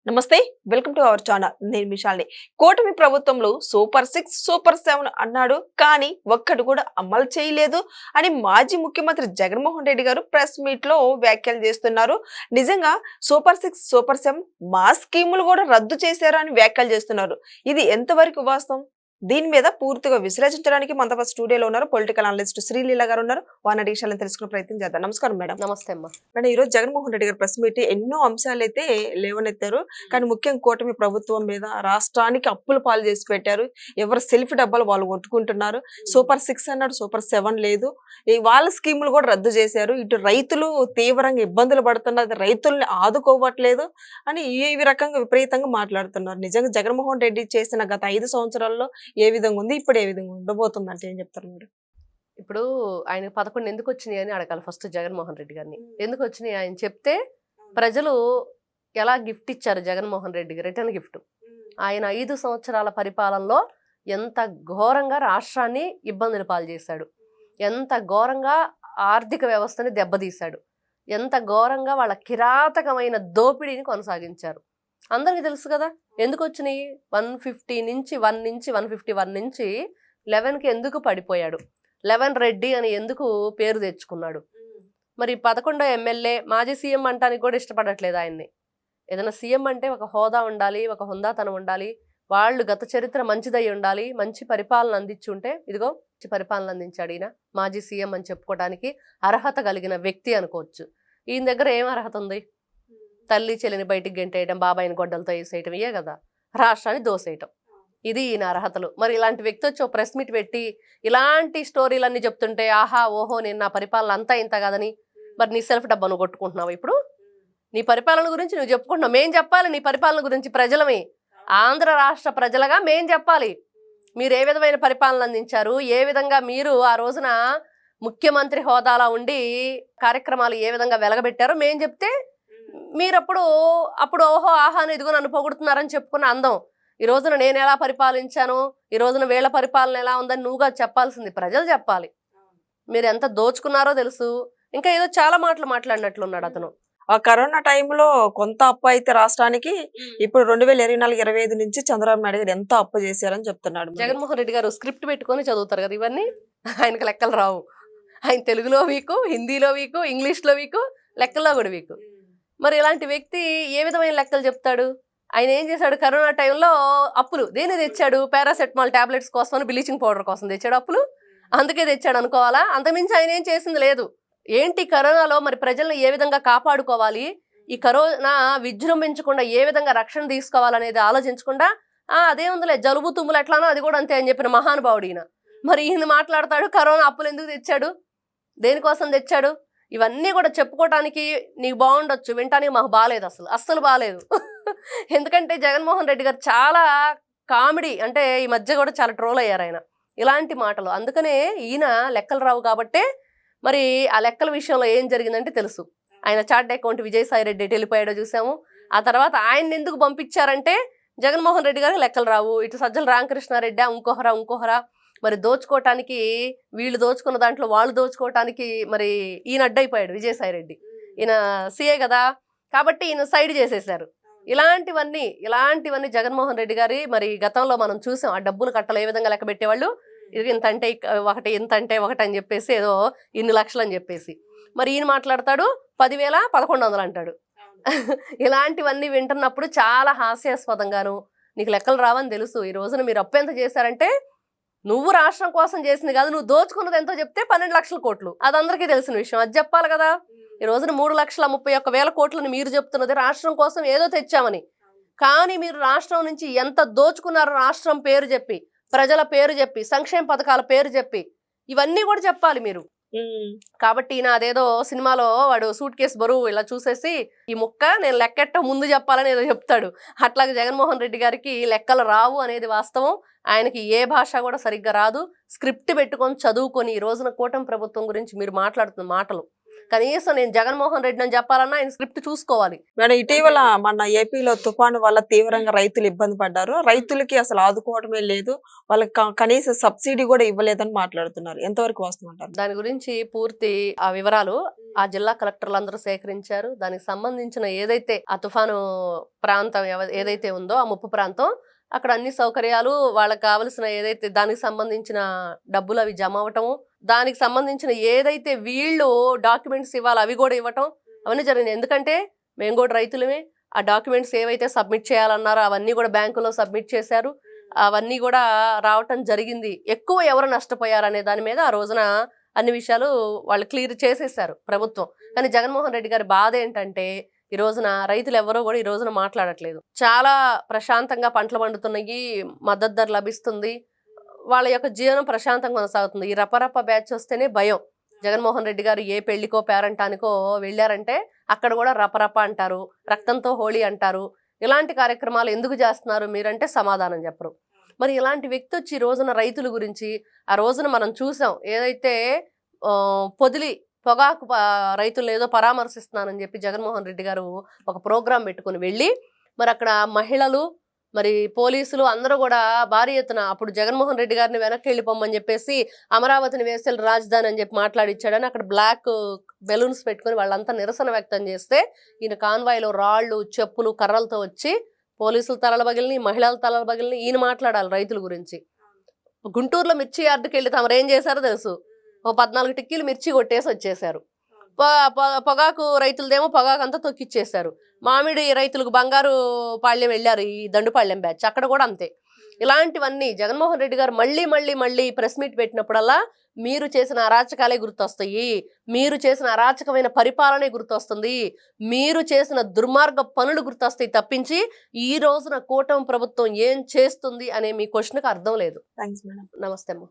నమస్తే, welcome to our channel. నేను విశాల్ని. కూటమి ప్రభుత్వంలో సూపర్ 6 సూపర్ 7 అన్నాడు, కానీ ఒక్కటి కూడా అమలు చేయలేదు అని మాజీ ముఖ్యమంత్రి జగన్మోహన్ రెడ్డి గారు ప్రెస్ మీట్ లో వ్యాఖ్యలు చేస్తున్నారు. నిజంగా సూపర్ 6 సూపర్ 7 మా స్కీములు కూడా రద్దు చేశారు అని వ్యాఖ్యలు చేస్తున్నారు. ఇది ఎంతవరకు వాస్తవం? దీని మీద పూర్తిగా విశ్లేషించడానికి మనతో స్టూడియోలో ఉన్నారు పొలిటికల్ అనలిస్ట్ శ్రీలీల గారు ఉన్నారు. వారి విషయాలను తెలుసుకునే ప్రయత్నం చేద్దాం. నమస్కారం మేడం. నమస్తే అమ్మా. మేడం, ఈ రోజు జగన్మోహన్ రెడ్డి గారు ప్రెస్ మీట్ ఎన్నో అంశాలు అయితే లేవనెత్తారు. కానీ ముఖ్యంగా కూటమి ప్రభుత్వం మీద రాష్ట్రానికి అప్పులు పాలు చేసి పెట్టారు. ఎవరు సెల్ఫ్ డబ్బాలు వాళ్ళు కొట్టుకుంటున్నారు. సూపర్ 6 అన్నాడు, సూపర్ 7 లేదు. వాళ్ళ స్కీములు కూడా రద్దు చేశారు. ఇటు రైతులు తీవ్రంగా ఇబ్బందులు పడుతున్నారు, రైతుల్ని ఆదుకోవట్లేదు అని ఈ రకంగా విపరీతంగా మాట్లాడుతున్నారు. నిజంగా జగన్మోహన్ రెడ్డి చేసిన గత 5 సంవత్సరాల్లో ఏ విధంగా ఉంది, ఇప్పుడు ఏ విధంగా ఉండబోతుంది అంటే ఏం చెప్తారు మీరు? ఇప్పుడు ఆయన 11 ఎందుకు వచ్చినాయి అని అడగాలి ఫస్ట్ జగన్మోహన్ రెడ్డి గారిని. ఎందుకు వచ్చినాయి ఆయన చెప్తే ప్రజలు ఎలా గిఫ్ట్ ఇచ్చారు జగన్మోహన్ రెడ్డికి, రిటర్న్ గిఫ్ట్. ఆయన 5 సంవత్సరాల పరిపాలనలో ఎంత ఘోరంగా రాష్ట్రాన్ని ఇబ్బందులు పాలు చేశాడు, ఎంత ఘోరంగా ఆర్థిక వ్యవస్థని దెబ్బతీశాడు, ఎంత ఘోరంగా వాళ్ళ కిరాతకమైన దోపిడీని కొనసాగించారు. అందరికీ తెలుసు కదా ఎందుకు వచ్చినాయి. 150 నుంచి 151 నుంచి 11కి ఎందుకు పడిపోయాడు, 11 రెడ్డి అని ఎందుకు పేరు తెచ్చుకున్నాడు. మరి 11వ ఎమ్మెల్యే మాజీ సీఎం అంటానికి కూడా ఇష్టపడట్లేదు ఆయన్ని. ఏదైనా సీఎం అంటే ఒక హోదా ఉండాలి, ఒక హుందాతనం ఉండాలి, వాళ్ళు గత చరిత్ర మంచిదై ఉండాలి, మంచి పరిపాలన అందించుంటే ఇదిగో మంచి పరిపాలన అందించాడు ఈయన మాజీ సీఎం అని చెప్పుకోవడానికి అర్హత కలిగిన వ్యక్తి అనుకోవచ్చు. ఈయన దగ్గర ఏం అర్హత ఉంది? తల్లి చెల్లిని బయటికి గెంటేయడం, బాబాయిని గొడ్డలతో వేసేయటం, ఇయే కదా రాష్ట్రాన్ని దోసేయటం. ఇది ఈయన అర్హతలు. మరి ఇలాంటి వ్యక్తి వచ్చి ఒక ప్రెస్ మీట్ పెట్టి ఇలాంటి స్టోరీలన్నీ చెప్తుంటే ఆహా ఓహో నేను నా పరిపాలన అంతా ఇంత కాదని, మరి నీ సెల్ఫ్ డబ్బా నువ్వు కొట్టుకుంటున్నావు. ఇప్పుడు నీ పరిపాలన గురించి నువ్వు చెప్పుకుంటున్నావు, మేం చెప్పాలి నీ పరిపాలన గురించి. ప్రజలమే, ఆంధ్ర రాష్ట్ర ప్రజలుగా మేం చెప్పాలి మీరు ఏ విధమైన పరిపాలన అందించారు, ఏ విధంగా మీరు ఆ రోజున ముఖ్యమంత్రి హోదాలో ఉండి కార్యక్రమాలు ఏ విధంగా వెలగబెట్టారో మేం చెప్తే మీరు అప్పుడు ఓహో ఆహా అని ఇదిగో నన్ను పొగుడుతున్నారని చెప్పుకున్న అందం. ఈ రోజున నేను ఎలా పరిపాలించాను, ఈ రోజున వీళ్ళ పరిపాలన ఎలా ఉందని నువ్వుగా చెప్పాల్సింది ప్రజలు చెప్పాలి. మీరు ఎంత దోచుకున్నారో తెలుసు. ఇంకా ఏదో చాలా మాటలు మాట్లాడినట్లున్నాడు అతను. ఆ కరోనా టైంలో కొంత అప్పు అయితే రాష్ట్రానికి, ఇప్పుడు 2024-25 నుంచి చంద్రబాబు నాయుడు గారు ఎంత అప్పు చేశారని చెప్తున్నాడు. జగన్మోహన్ రెడ్డి గారు స్క్రిప్ట్ పెట్టుకొని చదువుతారు కదా ఇవన్నీ. ఆయనకు లెక్కలు రావు. ఆయన తెలుగులో వీకు, హిందీలో వీకు, ఇంగ్లీష్లో వీకు, లెక్కల్లో కూడా వీకు. మరి ఇలాంటి వ్యక్తి ఏ విధమైన లెక్కలు చెప్తాడు? ఆయన ఏం చేశాడు? కరోనా టైంలో అప్పులు దేని తెచ్చాడు? పారాసెటమాల్ టాబ్లెట్స్ కోసం, బ్లీచింగ్ పౌడర్ కోసం తెచ్చాడు అప్పులు. అందుకే తెచ్చాడు అనుకోవాలా? అంతకుమించి ఆయన ఏం చేసింది లేదు. ఏంటి కరోనాలో మరి ప్రజలను ఏ విధంగా కాపాడుకోవాలి, ఈ కరోనా విజృంభించకుండా ఏ విధంగా రక్షణ తీసుకోవాలనేది ఆలోచించకుండా అదే ఉందిలే జలుబు తుమ్ములు ఎట్లానో అది కూడా అంతే అని చెప్పిన మహానుభావుడు ఈయన. మరి ఈయన మాట్లాడతాడు కరోనా అప్పులు ఎందుకు తెచ్చాడు, దేనికోసం తెచ్చాడు. ఇవన్నీ కూడా చెప్పుకోవటానికి నీకు బాగుండొచ్చు, వినటానికి మాకు బాగాలేదు, అస్సలు బాగాలేదు. ఎందుకంటే జగన్మోహన్ రెడ్డి గారు చాలా కామెడీ, అంటే ఈ మధ్య కూడా చాలా ట్రోల్ అయ్యారు ఆయన ఇలాంటి మాటలు. అందుకనే ఈయన లెక్కలు రావు కాబట్టే మరి ఆ లెక్కల విషయంలో ఏం జరిగిందంటే తెలుసు. ఆయన చార్ట్ అకౌంట్ విజయసాయి రెడ్డి వెళ్ళిపోయాడో చూసాము. ఆ తర్వాత ఆయన్ని ఎందుకు పంపించారంటే జగన్మోహన్ రెడ్డి గారికి లెక్కలు రావు, ఇటు సజ్జల రామకృష్ణారెడ్డి ఇంకోహరా మరి దోచుకోవటానికి, వీళ్ళు దోచుకున్న దాంట్లో వాళ్ళు దోచుకోవటానికి మరి ఈయన అడ్డైపోయాడు విజయసాయి రెడ్డి. ఈయన సీఏ కదా కాబట్టి ఈయన సైడ్ చేసేసారు. ఇలాంటివన్నీ జగన్మోహన్ రెడ్డి గారి మరి గతంలో మనం చూసాం. ఆ డబ్బులు కట్టలు ఏ విధంగా లెక్క పెట్టేవాళ్ళు, ఇది ఇంత అంటే ఒకటి, ఇంత అంటే ఒకటి అని చెప్పేసి ఏదో ఇన్ని లక్షలు అని చెప్పేసి. మరి ఈయన మాట్లాడతాడు 10,000 1,100 అంటాడు. ఇలాంటివన్నీ వింటున్నప్పుడు చాలా హాస్యాస్పదంగాను, నీకు లెక్కలు రావని తెలుసు. ఈ రోజున మీరు అప్పు ఎంత చేశారంటే నువ్వు రాష్ట్రం కోసం చేసింది కాదు, నువ్వు దోచుకున్నది ఎంతో చెప్తే 12 లక్షల కోట్లు. అది అందరికీ తెలిసిన విషయం, అది చెప్పాలి కదా. ఈ రోజున 3,31,000 కోట్లని మీరు చెప్తున్నది రాష్ట్రం కోసం ఏదో తెచ్చామని. కానీ మీరు రాష్ట్రం నుంచి ఎంత దోచుకున్నారు, రాష్ట్రం పేరు చెప్పి, ప్రజల పేరు చెప్పి, సంక్షేమ పథకాల పేరు చెప్పి, ఇవన్నీ కూడా చెప్పాలి మీరు. కాబట్టి ఈయన అదేదో సినిమాలో వాడు సూట్ కేసు బరువు ఇలా చూసేసి ఈ ముక్క నేను లెక్కెట్ట ముందు చెప్పాలని ఏదో చెప్తాడు. అట్లాగే జగన్మోహన్ రెడ్డి గారికి లెక్కలు రావు అనేది వాస్తవం. ఆయనకి ఏ భాష కూడా సరిగ్గా రాదు. స్క్రిప్ట్ పెట్టుకొని చదువుకొని ఈ రోజున కూటమి ప్రభుత్వం గురించి మీరు మాట్లాడుతున్న మాటలు కనీసం నేను జగన్మోహన్ రెడ్డి అని చెప్పాలన్నా ఆయన స్క్రిప్ట్ చూసుకోవాలి. మేడం ఇటీవల మన ఏపీలో తుఫాను వల్ల తీవ్రంగా రైతులు ఇబ్బంది పడ్డారు. రైతులకి అసలు ఆదుకోవడమే లేదు, వాళ్ళకి కనీస సబ్సిడీ కూడా ఇవ్వలేదని మాట్లాడుతున్నారు. ఎంతవరకు వాస్తవం అంటారు? దాని గురించి పూర్తి ఆ వివరాలు ఆ జిల్లా కలెక్టర్లు అందరూ సేకరించారు. దానికి సంబంధించిన ఏదైతే ఆ తుఫాను ప్రాంతం ఏదైతే ఉందో ఆ ముప్పు ప్రాంతం, అక్కడ అన్ని సౌకర్యాలు వాళ్ళకి కావలసిన ఏదైతే దానికి సంబంధించిన డబ్బులు అవి జమ అవటము, దానికి సంబంధించిన ఏదైతే వీళ్ళు డాక్యుమెంట్స్ ఇవ్వాలి అవి కూడా ఇవ్వటం అవన్నీ జరిగింది. ఎందుకంటే మేము కూడా రైతులమే, ఆ డాక్యుమెంట్స్ ఏవైతే సబ్మిట్ చేయాలన్నారో అవన్నీ కూడా బ్యాంకులో సబ్మిట్ చేశారు, అవన్నీ కూడా రావటం జరిగింది. ఎక్కువ ఎవరు నష్టపోయారు అనే దాని మీద ఆ రోజున అన్ని విషయాలు వాళ్ళు క్లియర్ చేసేసారు ప్రభుత్వం. కానీ జగన్మోహన్ రెడ్డి గారి బాధ ఏంటంటే ఈ రోజున రైతులు ఎవరో కూడా ఈ రోజున మాట్లాడట్లేదు. చాలా ప్రశాంతంగా పంటలు పండుతున్నాయి, మద్దతు ధర లభిస్తుంది, వాళ్ళ యొక్క జీవనం ప్రశాంతంగా కొనసాగుతుంది. ఈ రపరప బ్యాచ్ వస్తేనే భయం. జగన్మోహన్ రెడ్డి గారు ఏ పెళ్లికో పేరంటానికో వెళ్ళారంటే అక్కడ కూడా రపరప అంటారు, రక్తంతో హోళీ అంటారు. ఇలాంటి కార్యక్రమాలు ఎందుకు చేస్తున్నారు మీరంటే సమాధానం చెప్పరు. మరి ఇలాంటి వ్యక్తి వచ్చి ఈ రోజున రైతుల గురించి ఆ రోజున మనం చూసాం, ఏదైతే పొదిలి పొగాకు రైతులను ఏదో పరామర్శిస్తున్నానని చెప్పి జగన్మోహన్ రెడ్డి గారు ఒక ప్రోగ్రాం పెట్టుకుని వెళ్ళి మరి అక్కడ మహిళలు మరి పోలీసులు అందరూ కూడా భారీ ఎత్తున అప్పుడు జగన్మోహన్ రెడ్డి గారిని వెనక్కి వెళ్ళిపోమని చెప్పేసి అమరావతిని వేసే రాజధాని అని చెప్పి మాట్లాడిచ్చాడని అక్కడ బ్లాక్ బెలూన్స్ పెట్టుకుని వాళ్ళంతా నిరసన వ్యక్తం చేస్తే ఈయన కాన్వాయ్లో రాళ్ళు చెప్పులు కర్రలతో వచ్చి పోలీసులు తలల బగిలిని మహిళల తలల బగిలిని ఈయన మాట్లాడాలి రైతుల గురించి. గుంటూరులో మిర్చి యార్డుకి వెళ్ళి తమరు ఏం చేశారో తెలుసు, ఓ 14 టిక్కీలు మిర్చి కొట్టేసి వచ్చేసారు. పొగాకు రైతులదేమో పొగాకు అంతా తొక్కిచ్చేశారు. మామిడి రైతులకు బంగారు పాళ్యం వెళ్ళారు ఈ దండుపాళ్యం బ్యాచ్, అక్కడ కూడా అంతే. ఇలాంటివన్నీ జగన్మోహన్ రెడ్డి గారు మళ్ళీ మళ్ళీ మళ్ళీ ప్రెస్ మీట్ పెట్టినప్పుడల్లా మీరు చేసిన అరాచకాలే గుర్తొస్తాయి, మీరు చేసిన అరాచకమైన పరిపాలనే గుర్తొస్తుంది, మీరు చేసిన దుర్మార్గ పనులు గుర్తొస్తాయి తప్పించి ఈ రోజున కూటమి ప్రభుత్వం ఏం చేస్తుంది అనే మీ క్వశ్చన్కి అర్థం లేదు. Thanks madam. నమస్తే అమ్మ.